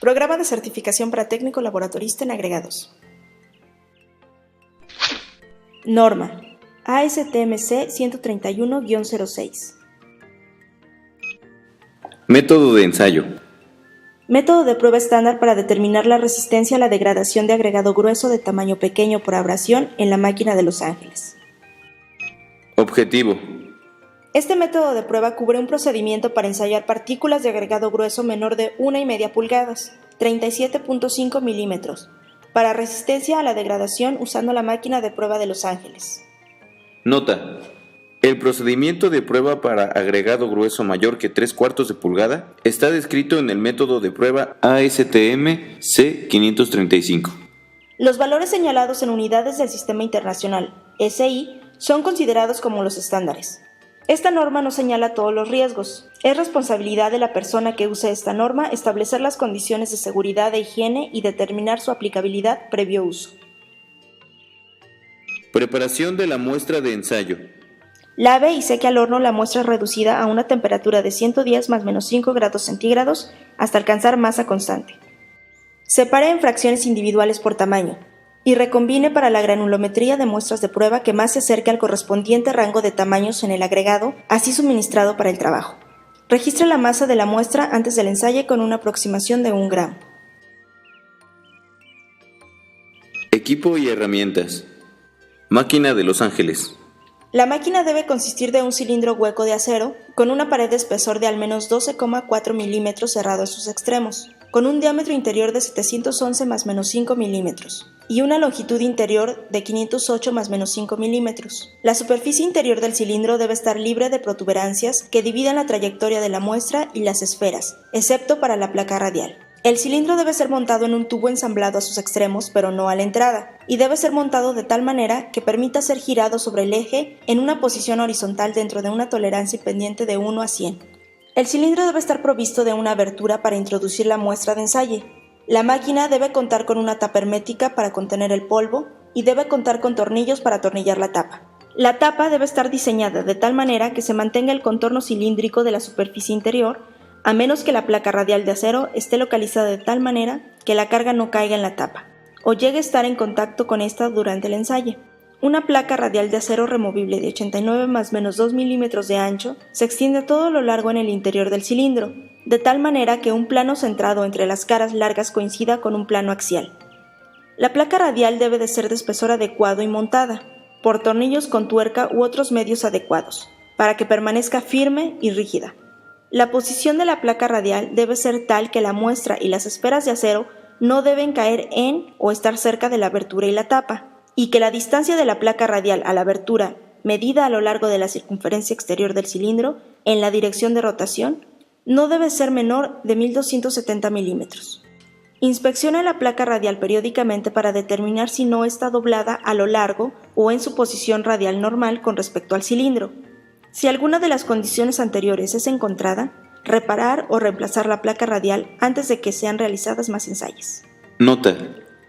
Programa de certificación para técnico laboratorista en agregados. Norma ASTMC 131-06. Método de ensayo. Método de prueba estándar para determinar la resistencia a la degradación de agregado grueso de tamaño pequeño por abrasión en la máquina de Los Ángeles. Objetivo. Este método de prueba cubre un procedimiento para ensayar partículas de agregado grueso menor de 1,5 pulgadas, 37.5 milímetros, para resistencia a la degradación usando la máquina de prueba de Los Ángeles. Nota. El procedimiento de prueba para agregado grueso mayor que 3/4 de pulgada está descrito en el método de prueba ASTM C535. Los valores señalados en unidades del Sistema Internacional, SI, son considerados como los estándares. Esta norma no señala todos los riesgos. Es responsabilidad de la persona que use esta norma establecer las condiciones de seguridad e higiene y determinar su aplicabilidad previo uso. Preparación de la muestra de ensayo. Lave y seque al horno la muestra reducida a una temperatura de 110 más menos 5 grados centígrados hasta alcanzar masa constante. Separe en fracciones individuales por tamaño y recombine para la granulometría de muestras de prueba que más se acerque al correspondiente rango de tamaños en el agregado, así suministrado para el trabajo. Registre la masa de la muestra antes del ensayo con una aproximación de 1 gramo. Equipo y herramientas. Máquina de Los Ángeles. La máquina debe consistir de un cilindro hueco de acero con una pared de espesor de al menos 12,4 milímetros cerrado a sus extremos, con un diámetro interior de 711 más menos 5 milímetros y una longitud interior de 508 más menos 5 milímetros. La superficie interior del cilindro debe estar libre de protuberancias que dividan la trayectoria de la muestra y las esferas, excepto para la placa radial. El cilindro debe ser montado en un tubo ensamblado a sus extremos, pero no a la entrada, y debe ser montado de tal manera que permita ser girado sobre el eje en una posición horizontal dentro de una tolerancia pendiente de 1 a 100. El cilindro debe estar provisto de una abertura para introducir la muestra de ensayo. La máquina debe contar con una tapa hermética para contener el polvo y debe contar con tornillos para atornillar la tapa. La tapa debe estar diseñada de tal manera que se mantenga el contorno cilíndrico de la superficie interior, a menos que la placa radial de acero esté localizada de tal manera que la carga no caiga en la tapa, o llegue a estar en contacto con esta durante el ensayo. Una placa radial de acero removible de 89 más menos 2 milímetros de ancho se extiende a todo lo largo en el interior del cilindro, de tal manera que un plano centrado entre las caras largas coincida con un plano axial. La placa radial debe de ser de espesor adecuado y montada, por tornillos con tuerca u otros medios adecuados, para que permanezca firme y rígida. La posición de la placa radial debe ser tal que la muestra y las esferas de acero no deben caer en o estar cerca de la abertura y la tapa, y que la distancia de la placa radial a la abertura, medida a lo largo de la circunferencia exterior del cilindro, en la dirección de rotación, no debe ser menor de 1270 milímetros. Inspeccione la placa radial periódicamente para determinar si no está doblada a lo largo o en su posición radial normal con respecto al cilindro. Si alguna de las condiciones anteriores es encontrada, reparar o reemplazar la placa radial antes de que sean realizadas más ensayos. Nota.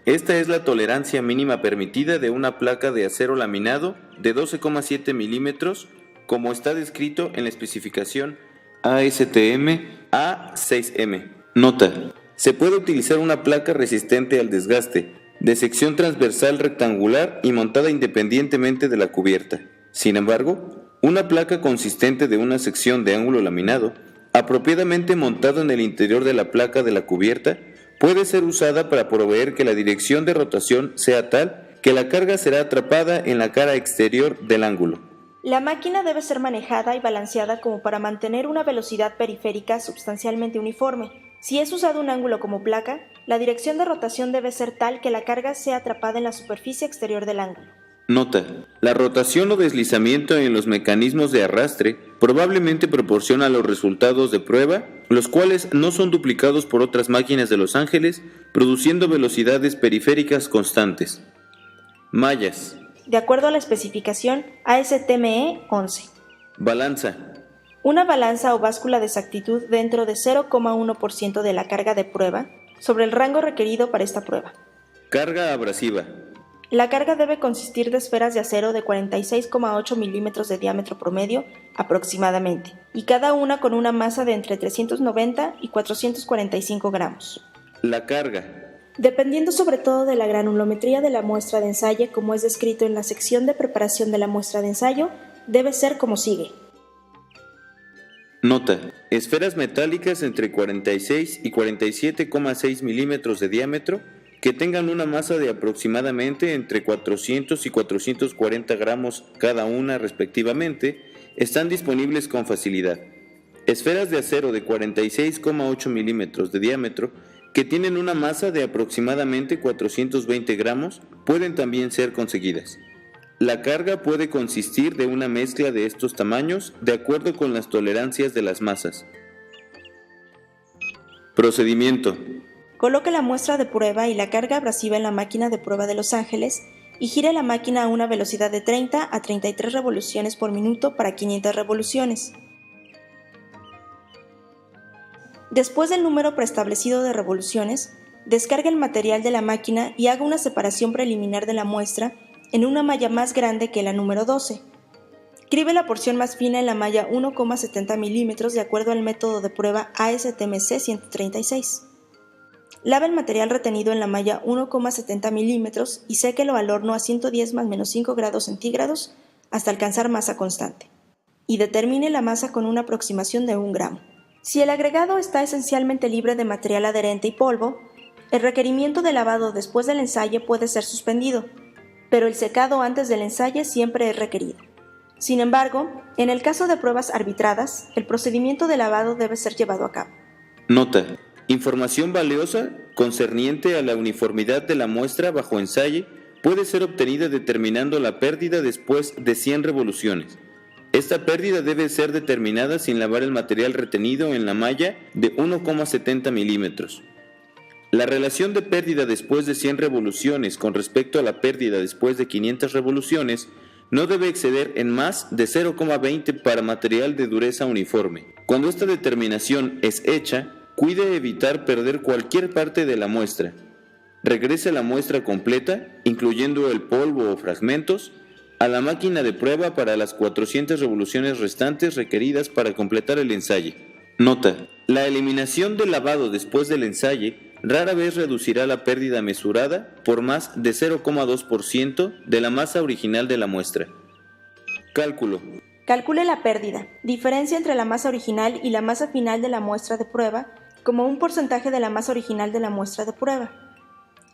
Esta es la tolerancia mínima permitida de una placa de acero laminado de 12,7 milímetros, como está descrito en la especificación ASTM A6M. Nota. Se puede utilizar una placa resistente al desgaste, de sección transversal rectangular y montada independientemente de la cubierta. Sin embargo, una placa consistente de una sección de ángulo laminado, apropiadamente montada en el interior de la placa de la cubierta, puede ser usada para proveer que la dirección de rotación sea tal que la carga será atrapada en la cara exterior del ángulo. La máquina debe ser manejada y balanceada como para mantener una velocidad periférica sustancialmente uniforme. Si es usado un ángulo como placa, la dirección de rotación debe ser tal que la carga sea atrapada en la superficie exterior del ángulo. Nota. La rotación o deslizamiento en los mecanismos de arrastre probablemente proporciona los resultados de prueba, los cuales no son duplicados por otras máquinas de Los Ángeles, produciendo velocidades periféricas constantes. Mallas. De acuerdo a la especificación ASTME 11. Balanza. Una balanza o báscula de exactitud dentro de 0,1% de la carga de prueba sobre el rango requerido para esta prueba. Carga abrasiva. La carga debe consistir de esferas de acero de 46,8 milímetros de diámetro promedio aproximadamente, y cada una con una masa de entre 390 y 445 gramos. La carga. Dependiendo sobre todo de la granulometría de la muestra de ensayo, como es descrito en la sección de preparación de la muestra de ensayo, debe ser como sigue. Nota: esferas metálicas entre 46 y 47,6 milímetros de diámetro que tengan una masa de aproximadamente entre 400 y 440 gramos cada una respectivamente, están disponibles con facilidad. Esferas de acero de 46,8 milímetros de diámetro que tienen una masa de aproximadamente 420 gramos pueden también ser conseguidas. La carga puede consistir de una mezcla de estos tamaños de acuerdo con las tolerancias de las masas. Procedimiento. Coloque la muestra de prueba y la carga abrasiva en la máquina de prueba de Los Ángeles y gire la máquina a una velocidad de 30 a 33 revoluciones por minuto para 500 revoluciones. Después del número preestablecido de revoluciones, descargue el material de la máquina y haga una separación preliminar de la muestra en una malla más grande que la número 12. Cribe la porción más fina en la malla 1,70 milímetros de acuerdo al método de prueba ASTM-C 136. Lave el material retenido en la malla 1,70 milímetros y séquelo al horno a 110 más menos 5 grados centígrados hasta alcanzar masa constante. Y determine la masa con una aproximación de 1 gramo. Si el agregado está esencialmente libre de material adherente y polvo, el requerimiento de lavado después del ensayo puede ser suspendido, pero el secado antes del ensayo siempre es requerido. Sin embargo, en el caso de pruebas arbitradas, el procedimiento de lavado debe ser llevado a cabo. Nota: información valiosa concerniente a la uniformidad de la muestra bajo ensayo puede ser obtenida determinando la pérdida después de 100 revoluciones. Esta pérdida debe ser determinada sin lavar el material retenido en la malla de 1,70 milímetros. La relación de pérdida después de 100 revoluciones con respecto a la pérdida después de 500 revoluciones no debe exceder en más de 0,20 para material de dureza uniforme. Cuando esta determinación es hecha, cuide evitar perder cualquier parte de la muestra. Regrese la muestra completa, incluyendo el polvo o fragmentos, a la máquina de prueba para las 400 revoluciones restantes requeridas para completar el ensayo. Nota: la eliminación del lavado después del ensayo rara vez reducirá la pérdida mesurada por más de 0,2% de la masa original de la muestra. Cálculo. Calcule la pérdida, diferencia entre la masa original y la masa final de la muestra de prueba, como un porcentaje de la masa original de la muestra de prueba.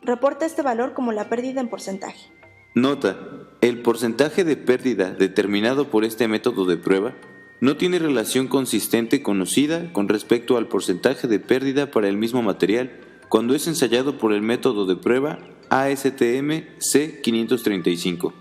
Reporta este valor como la pérdida en porcentaje. Nota: el porcentaje de pérdida determinado por este método de prueba no tiene relación consistente conocida con respecto al porcentaje de pérdida para el mismo material cuando es ensayado por el método de prueba ASTM-C 535.